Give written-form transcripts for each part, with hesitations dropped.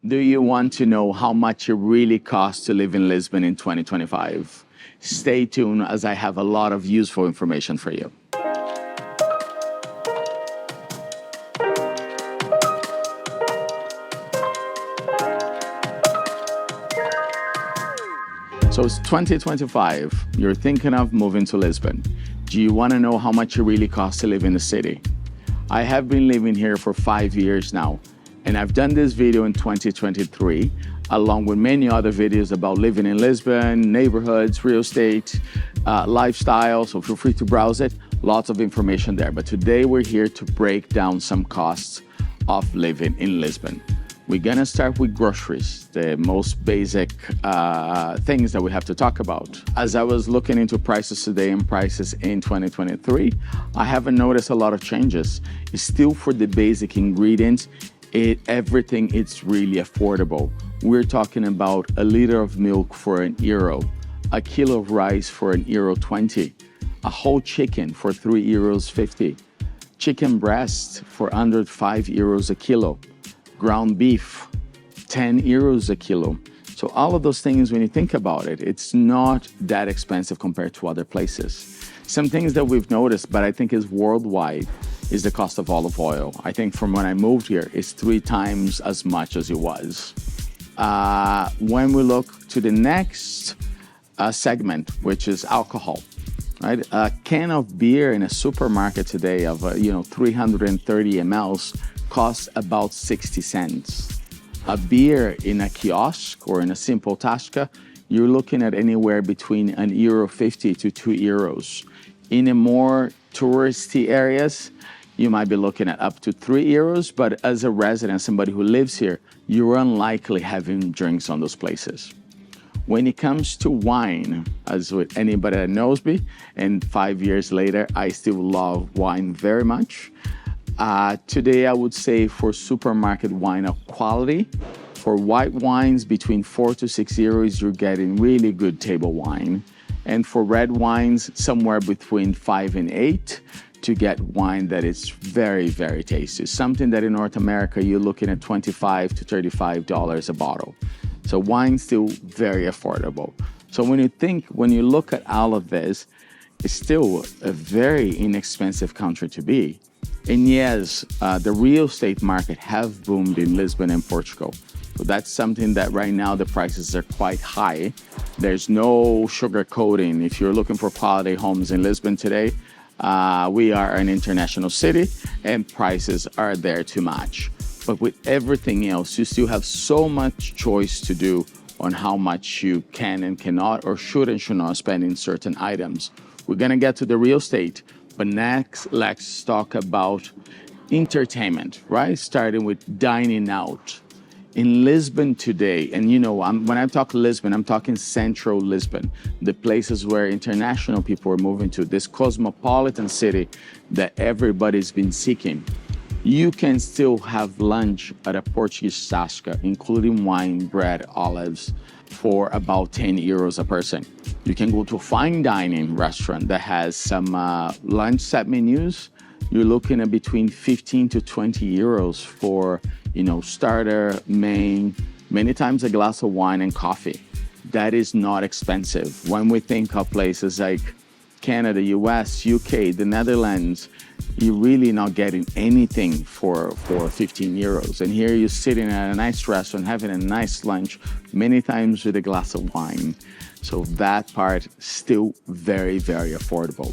Do you want to know how much it really costs to live in Lisbon in 2025? Stay tuned as I have a lot of useful information for you. So it's 2025. You're thinking of moving to Lisbon. Do you want to know how much it really costs to live in the city? I have been living here for 5 years now, and I've done this video in 2023, along with many other videos about living in Lisbon, neighborhoods, real estate, lifestyle, so feel free to browse it. Lots of information there. But today we're here to break down some costs of living in Lisbon. We're gonna start with groceries, the most basic things that we have to talk about. As I was looking into prices today and prices in 2023, I haven't noticed a lot of changes. It's still for the basic ingredients, everything is really affordable. We're talking about a liter of milk for €1, a kilo of rice for €1.20, a whole chicken for €3.50, chicken breast for under €5 a kilo, ground beef, €10 a kilo. So all of those things, when you think about it, it's not that expensive compared to other places. Some things that we've noticed, but I think is worldwide, is the cost of olive oil. I think from when I moved here, it's 3 times as much as it was. When we look to the next segment, which is alcohol, right? A can of beer in a supermarket today of 330 mLs costs about 60 cents. A beer in a kiosk or in a simple tasca, you're looking at anywhere between €1.50 to €2. In a more touristy areas, you might be looking at up to €3, but as a resident, somebody who lives here, you're unlikely having drinks on those places. When it comes to wine, as with anybody that knows me, and 5 years later, I still love wine very much. Today, I would say for supermarket wine of quality, for white wines between €4 to €6, you're getting really good table wine. And for red wines, somewhere between 5 and 8 to get wine that is very, very tasty. Something that in North America, you're looking at $25 to $35 a bottle. So wine's still very affordable. So when you look at all of this, it's still a very inexpensive country to be. And yes, the real estate market have boomed in Lisbon and Portugal. So that's something that right now the prices are quite high. There's no sugarcoating. If you're looking for quality homes in Lisbon today, we are an international city and prices are there to match. But with everything else, you still have so much choice to do on how much you can and cannot or should and should not spend in certain items. We're gonna get to the real estate, but next let's talk about entertainment, right? Starting with dining out. In Lisbon today, and when I talk Lisbon, I'm talking central Lisbon, the places where international people are moving to, this cosmopolitan city that everybody's been seeking. You can still have lunch at a Portuguese tasca, including wine, bread, olives, for about €10 a person. You can go to a fine dining restaurant that has some lunch set menus. You're looking at between 15 to €20 for, starter, main, many times a glass of wine and coffee. That is not expensive. When we think of places like Canada, US, UK, the Netherlands, you're really not getting anything for €15. And here you're sitting at a nice restaurant, having a nice lunch, many times with a glass of wine. So that part still very, very affordable.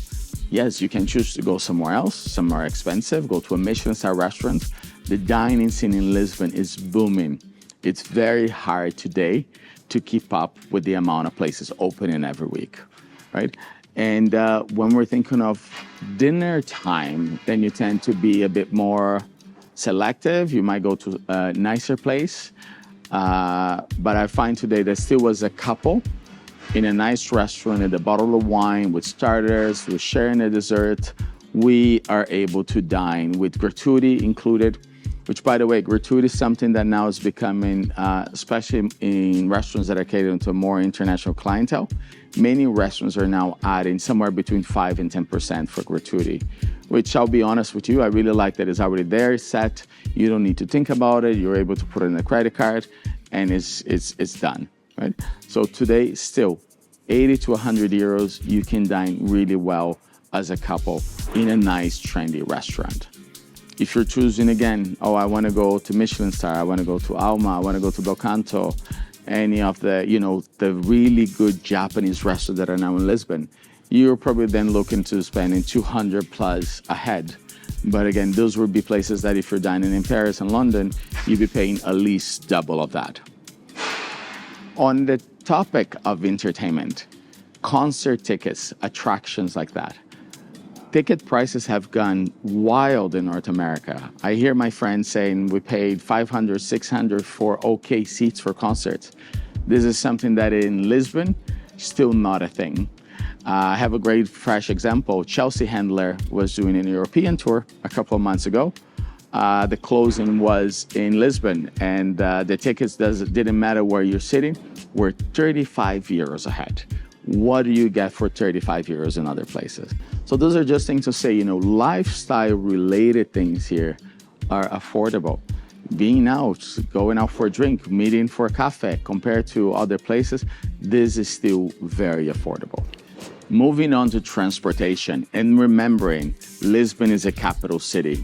Yes, you can choose to go somewhere else, somewhere expensive, go to a Michelin-star restaurant. The dining scene in Lisbon is booming. It's very hard today to keep up with the amount of places opening every week, right? And when we're thinking of dinner time, then you tend to be a bit more selective. You might go to a nicer place. But I find today there still was a couple in a nice restaurant with a bottle of wine, with starters, with sharing a dessert. We are able to dine with gratuity included. which, by the way, gratuity is something that now is becoming, especially in restaurants that are catering to a more international clientele. Many restaurants are now adding somewhere between 5 and 10% for gratuity, which I'll be honest with you, I really like that it's already there, set. You don't need to think about it. You're able to put it in a credit card, and it's done, right? So today, still, 80 to 100 euros, you can dine really well as a couple in a nice, trendy restaurant. If you're choosing again, oh, I want to go to Michelin Star, I want to go to Alma, I want to go to Belcanto, any of the, the really good Japanese restaurants that are now in Lisbon, you're probably then looking to spending 200 plus a head. But again, those would be places that if you're dining in Paris and London, you'd be paying at least double of that. On the topic of entertainment, concert tickets, attractions like that, ticket prices have gone wild in North America. I hear my friends saying we paid 500, 600 for okay seats for concerts. This is something that in Lisbon, still not a thing. I have a great fresh example. Chelsea Handler was doing an European tour a couple of months ago. The closing was in Lisbon, and the tickets didn't matter where you're sitting, were 35 euros a head. What do you get for 35 euros in other places? So those are just things to say, lifestyle related things here are affordable. Being out, going out for a drink, meeting for a cafe, compared to other places, this is still very affordable. Moving on to transportation and remembering Lisbon is a capital city.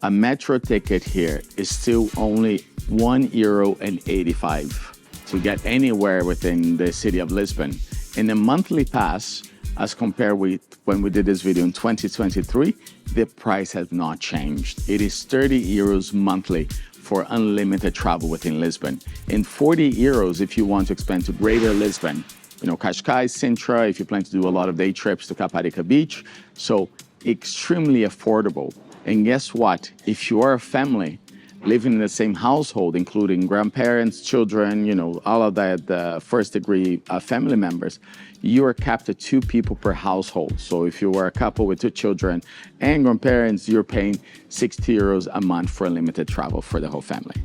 A metro ticket here is still only €1.85 to get anywhere within the city of Lisbon. In a monthly pass, as compared with when we did this video in 2023, the price has not changed. It is 30 euros monthly for unlimited travel within Lisbon, and 40 euros if you want to expand to Greater Lisbon. Cascais, Sintra, if you plan to do a lot of day trips to Caparica Beach. So extremely affordable. And guess what? If you are a family living in the same household, including grandparents, children, all of that first degree family members, you are capped at 2 people per household. So if you are a couple with 2 children and grandparents, you're paying 60 euros a month for unlimited travel for the whole family.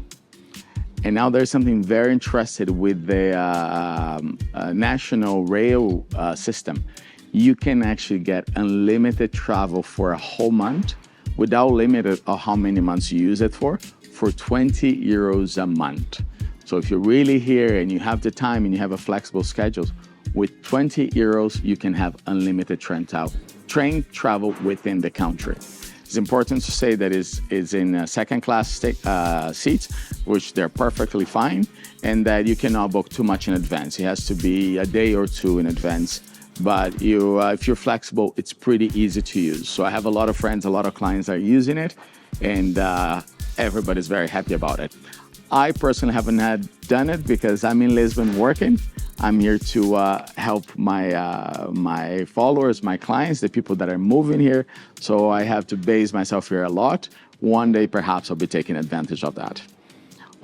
And now there's something very interesting with the national rail system. You can actually get unlimited travel for a whole month without limit of how many months you use it for 20 euros a month. So if you're really here and you have the time and you have a flexible schedule, with 20 euros, you can have unlimited train travel within the country. It's important to say that it's in second-class seats, which they're perfectly fine, and that you cannot book too much in advance. It has to be a day or 2 in advance. But if you're flexible, it's pretty easy to use. So I have a lot of friends, a lot of clients are using it, and everybody's very happy about it. I personally haven't done it because I'm in Lisbon working. I'm here to help my followers, my clients, the people that are moving here. So I have to base myself here a lot. One day, perhaps I'll be taking advantage of that.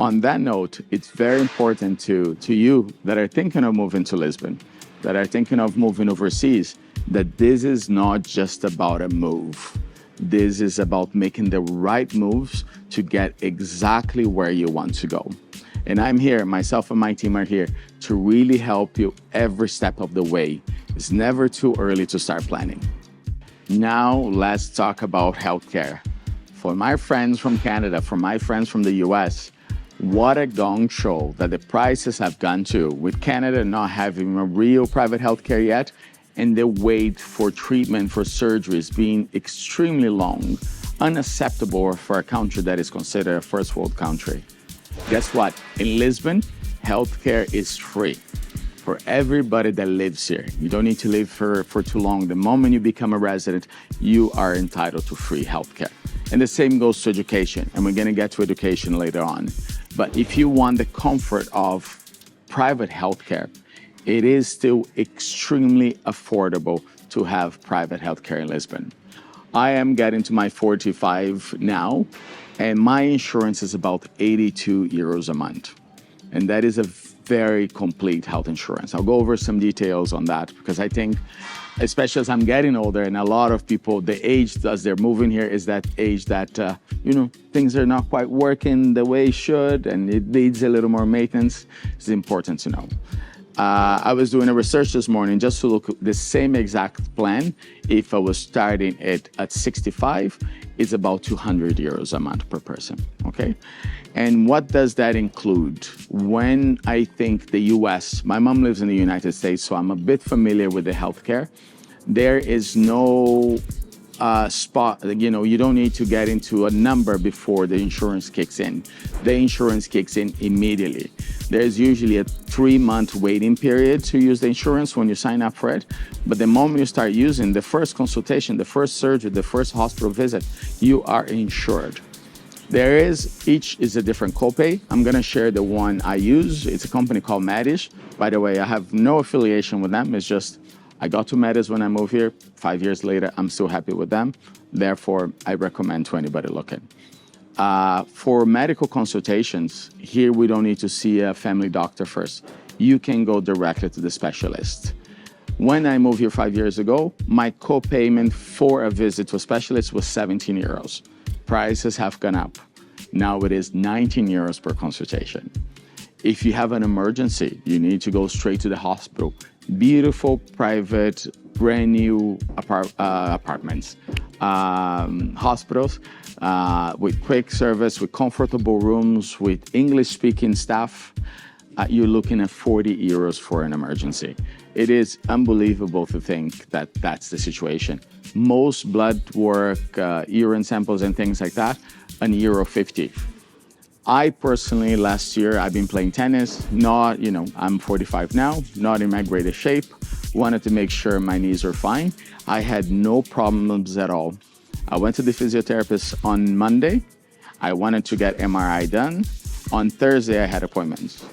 On that note, it's very important to you that are thinking of moving to Lisbon, that are thinking of moving overseas, that this is not just about a move. This is about making the right moves to get exactly where you want to go. And I'm here, myself and my team are here to really help you every step of the way. It's never too early to start planning. Now let's talk about healthcare. For my friends from Canada, for my friends from the US, what a gong show that the prices have gone to, with Canada not having a real private healthcare yet, and the wait for treatment for surgeries being extremely long, unacceptable for a country that is considered a first world country. Guess what? In Lisbon, healthcare is free for everybody that lives here. You don't need to live for too long. The moment you become a resident, you are entitled to free healthcare. And the same goes to education, and we're going to get to education later on. But if you want the comfort of private healthcare, it is still extremely affordable to have private healthcare in Lisbon. I am getting to my 45 now, and my insurance is about 82 euros a month. And that is a very complete health insurance. I'll go over some details on that because I think, especially as I'm getting older, and a lot of people, the age as they're moving here is that age that, things are not quite working the way it should, and it needs a little more maintenance. It's important to know. I was doing a research this morning just to look at the same exact plan. If I was starting it at 65, it's about 200 euros a month per person, okay? And what does that include? When I think the US, my mom lives in the United States, so I'm a bit familiar with the healthcare. There is no you don't need to get into a number before the insurance kicks in. The insurance kicks in immediately. There's usually a 3-month waiting period to use the insurance when you sign up for it. But the moment you start using the first consultation, the first surgery, the first hospital visit, you are insured. Each is a different copay. I'm gonna share the one I use. It's a company called Medish. By the way, I have no affiliation with them. It's just, I got to Medish when I moved here. 5 years later, I'm still happy with them. Therefore, I recommend to anybody looking. For medical consultations, here we don't need to see a family doctor first. You can go directly to the specialist. When I moved here 5 years ago, my co-payment for a visit to a specialist was 17 euros. Prices have gone up. Now it is 19 euros per consultation. If you have an emergency, you need to go straight to the hospital. Beautiful, private, brand new apartments, hospitals with quick service, with comfortable rooms, with English-speaking staff. You're looking at 40 euros for an emergency. It is unbelievable to think that that's the situation. Most blood work, urine samples and things like that, €1.50. I personally, last year, I've been playing tennis, I'm 45 now, not in my greatest shape, wanted to make sure my knees are fine. I had no problems at all. I went to the physiotherapist on Monday. I wanted to get MRI done. On Thursday, I had appointments.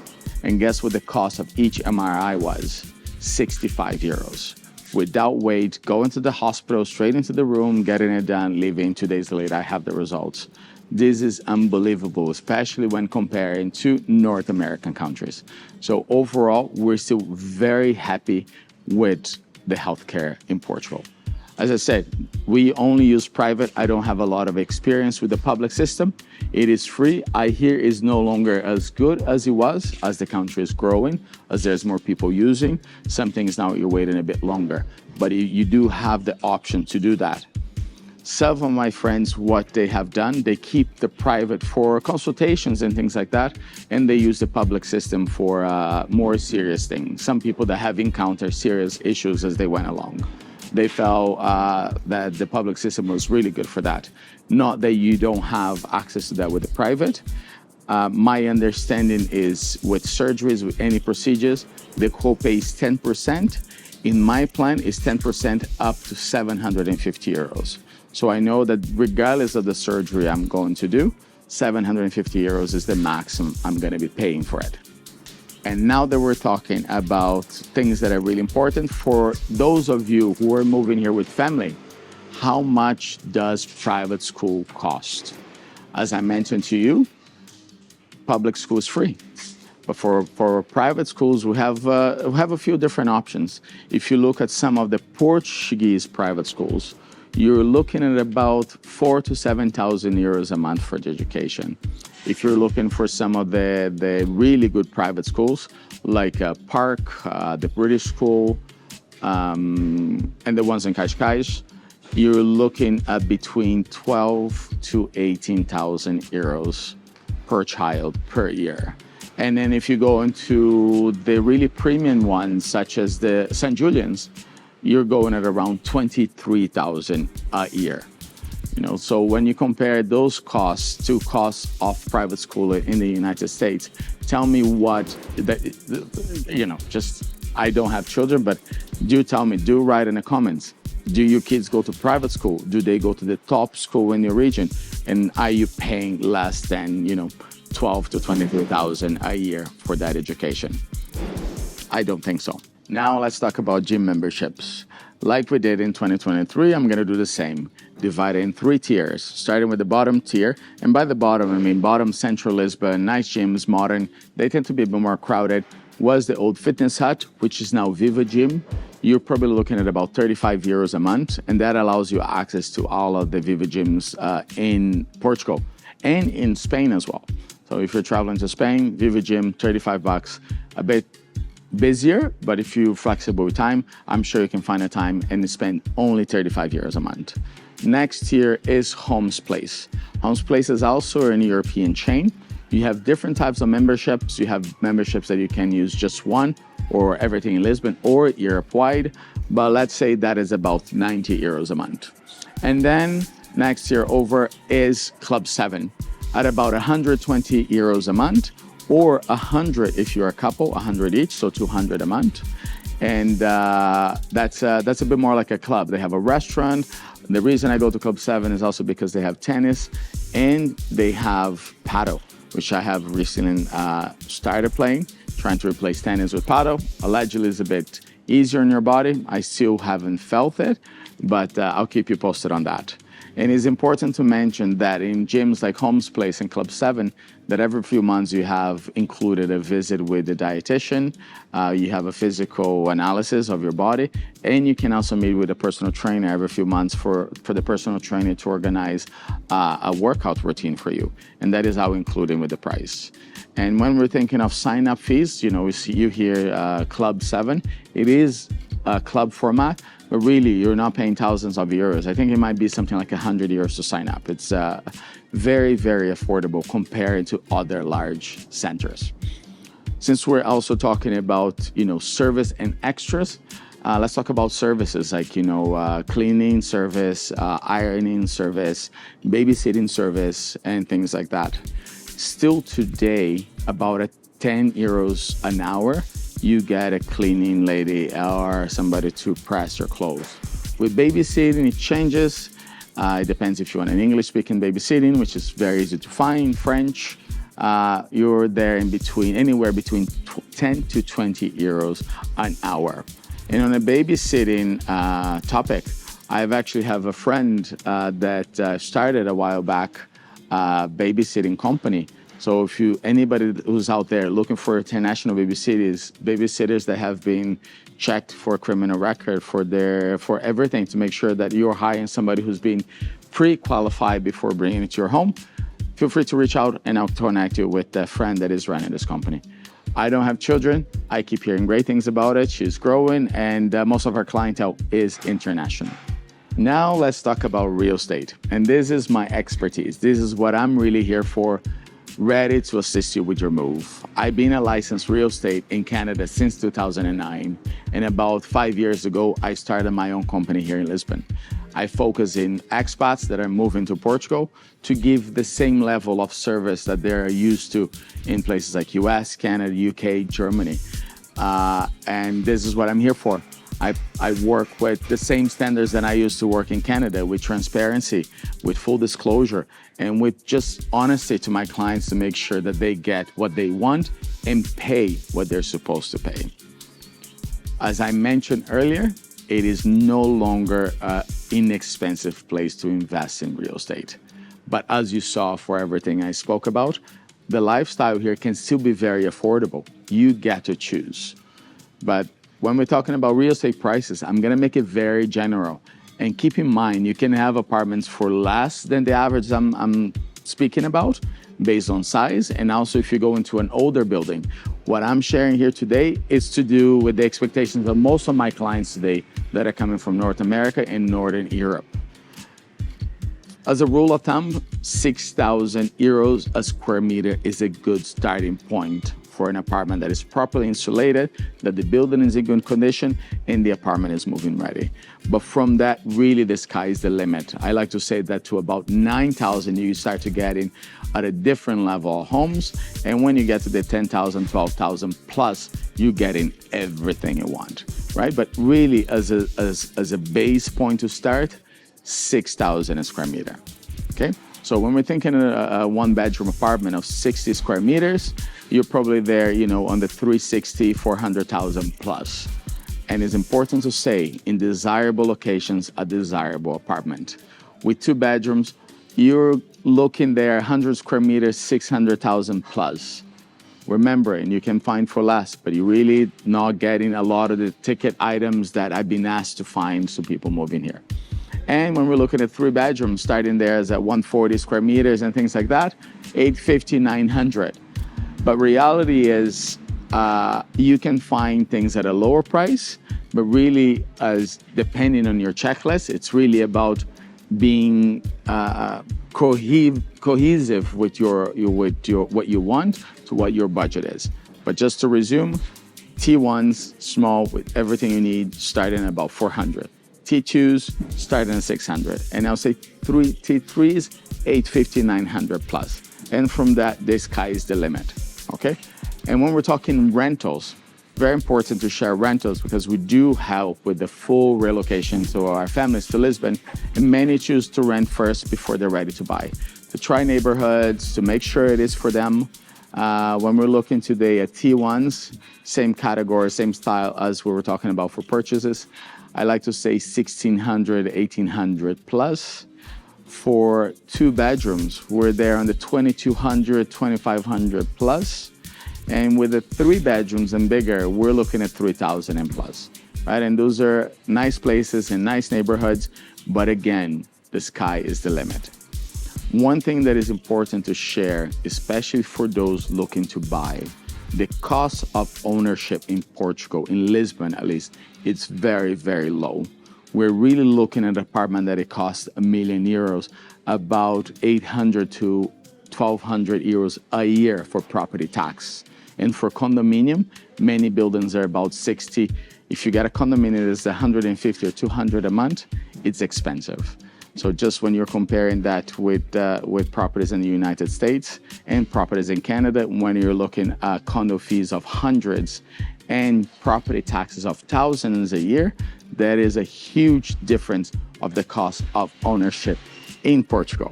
And guess what the cost of each MRI was? 65 euros. Without wait, going to the hospital, straight into the room, getting it done, leaving. 2 days later, I have the results. This is unbelievable, especially when comparing to North American countries. So overall, we're still very happy with the healthcare in Portugal. As I said, we only use private. I don't have a lot of experience with the public system. It is free. I hear it's no longer as good as it was, as the country is growing, as there's more people using. Some things now you're waiting a bit longer, but you do have the option to do that. Some of my friends, what they have done, they keep the private for consultations and things like that, and they use the public system for more serious things. Some people that have encountered serious issues as they went along. They felt that the public system was really good for that. Not that you don't have access to that with the private. My understanding is with surgeries, with any procedures, the copay is 10%. In my plan, it's 10% up to 750 euros. So I know that regardless of the surgery I'm going to do, 750 euros is the maximum I'm going to be paying for it. And now that we're talking about things that are really important for those of you who are moving here with family, how much does private school cost? As I mentioned to you, public school is free. But for private schools, we have a few different options. If you look at some of the Portuguese private schools, you're looking at about 4,000 to 7,000 euros a month for the education. If you're looking for some of the really good private schools, like Park, the British School, and the ones in Cascais, you're looking at between 12,000 to 18,000 euros per child per year. And then if you go into the really premium ones, such as the St. Julian's, you're going at around 23,000 a year. So when you compare those costs to costs of private school in the United States, tell me I don't have children, but do tell me, do write in the comments. Do your kids go to private school? Do they go to the top school in your region? And are you paying less than, 12 to 23,000 a year for that education? I don't think so. Now let's talk about gym memberships. Like we did in 2023, I'm going to do the same. Divide it in 3 tiers, starting with the bottom tier. And by the bottom, I mean bottom central Lisbon, nice gyms, modern. They tend to be a bit more crowded. was the old Fitness Hut, which is now Viva Gym. You're probably looking at about 35 euros a month, and that allows you access to all of the Viva Gyms in Portugal and in Spain as well. So if you're traveling to Spain, Viva Gym, 35 bucks, a bit busier, but if you're flexible with time, I'm sure you can find a time and spend only 35 euros a month. Next here is Homes Place. Homes Place is also an European chain. You have different types of memberships. You have memberships that you can use just one or everything in Lisbon or Europe-wide, but let's say that is about 90 euros a month. And then next year over is Club 7 at about 120 euros a month, or 100 if you're a couple, 100 each, so 200 a month. And that's a bit more like a club. They have a restaurant. The reason I go to Club 7 is also because they have tennis and they have paddle, which I have recently started playing, trying to replace tennis with paddle. Allegedly, it's a bit easier on your body. I still haven't felt it, but I'll keep you posted on that. And it's important to mention that in gyms like Homes Place and Club 7, that every few months you have included a visit with the dietitian, you have a physical analysis of your body, and you can also meet with a personal trainer every few months for the personal trainer to organize a workout routine for you. And that is how included with the price. And when we're thinking of sign-up fees, we see you here, Club 7, it is a club format, but really you're not paying thousands of euros. I think it might be something like 100 euros to sign up. It's very, very affordable compared to other large centers. Since we're also talking about, service and extras, let's talk about services like, cleaning service, ironing service, babysitting service, and things like that. Still today, about 10 euros an hour, you get a cleaning lady or somebody to press your clothes. With babysitting, it changes. It depends if you want an English-speaking babysitting, which is very easy to find, French. You're there anywhere between 10 to 20 euros an hour. And on a babysitting topic, I actually have a friend that started a while back a babysitting company. So if anybody who's out there looking for international babysitters that have been checked for criminal record, for everything, to make sure that you're hiring somebody who's been pre-qualified before bringing it to your home, feel free to reach out and I'll connect you with the friend that is running this company. I don't have children. I keep hearing great things about it. She's growing, and most of our clientele is international. Now let's talk about real estate. And this is my expertise. This is what I'm really here for, ready to assist you with your move. I've been a licensed real estate in Canada since 2009. And about 5 years ago, I started my own company here in Lisbon. I focus in expats that are moving to Portugal to give the same level of service that they're used to in places like US, Canada, UK, Germany. And this is what I'm here for. I work with the same standards that I used to work in Canada, with transparency, with full disclosure, and with just honesty to my clients to make sure that they get what they want and pay what they're supposed to pay. As I mentioned earlier, it is no longer an inexpensive place to invest in real estate. But as you saw for everything I spoke about, the lifestyle here can still be very affordable. You get to choose. But when we're talking about real estate prices, I'm gonna make it very general. And keep in mind, you can have apartments for less than the average I'm speaking about, based on size. And also if you go into an older building, what I'm sharing here today is to do with the expectations of most of my clients today that are coming from North America and Northern Europe. As a rule of thumb, 6,000 euros a square meter is a good starting point for an apartment that is properly insulated, that the building is in good condition, and the apartment is move-in ready. But from that, really the sky is the limit. I like to say that to about 9,000, you start to get in at a different level of homes. And when you get to the 10,000, 12,000 plus, you get in everything you want, right? But really, as a base point to start, 6,000 a square meter, okay? So when we're thinking a one-bedroom apartment of 60 square meters, you're probably there, on the 360, 400,000 plus. And it's important to say, in desirable locations, a desirable apartment. With 2 bedrooms, you're looking there 100 square meters, 600,000 plus. Remember, and you can find for less, but you're really not getting a lot of the ticket items that I've been asked to find so people move in here. And when we're looking at 3 bedrooms, starting there is at 140 square meters and things like that, 850, 900. But reality is you can find things at a lower price, but really, as depending on your checklist, it's really about being cohesive with your what you want to what your budget is. But just to resume, T1s, small with everything you need, starting at about 400. T2s, starting at 600. And I'll say T3s, 850, 900 plus. And from that, the sky is the limit, okay? And when we're talking rentals, very important to share rentals because we do help with the full relocation to our families to Lisbon, and many choose to rent first before they're ready to buy. To try neighborhoods, to make sure it is for them. When we're looking today at T1s, same category, same style as we were talking about for purchases. I like to say 1,600, 1,800 plus. For 2 bedrooms, we're there on the 2,200, 2,500 plus. And with the 3 bedrooms and bigger, we're looking at 3,000 and plus, right? And those are nice places and nice neighborhoods. But again, the sky is the limit. One thing that is important to share, especially for those looking to buy, the cost of ownership in Portugal, in Lisbon at least, it's very, very low. We're really looking at an apartment that it costs €1 million, about 800 to 1,200 euros a year for property tax. And for condominium, many buildings are about 60. If you get a condominium that's 150 or 200 a month, it's expensive. So just when you're comparing that with properties in the United States and properties in Canada, when you're looking at condo fees of hundreds and property taxes of thousands a year, there is a huge difference of the cost of ownership in Portugal.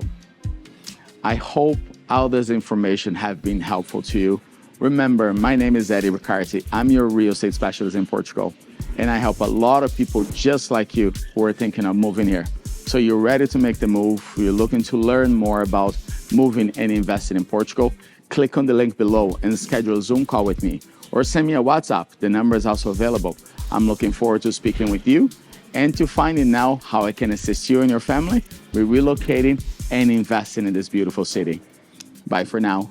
I hope all this information have been helpful to you. Remember, my name is Eddie Ricarti. I'm your real estate specialist in Portugal, and I help a lot of people just like you who are thinking of moving here. So you're ready to make the move, you're looking to learn more about moving and investing in Portugal, click on the link below and schedule a Zoom call with me, or send me a WhatsApp. The number is also available. I'm looking forward to speaking with you and to finding out how I can assist you and your family with relocating and investing in this beautiful city. Bye for now.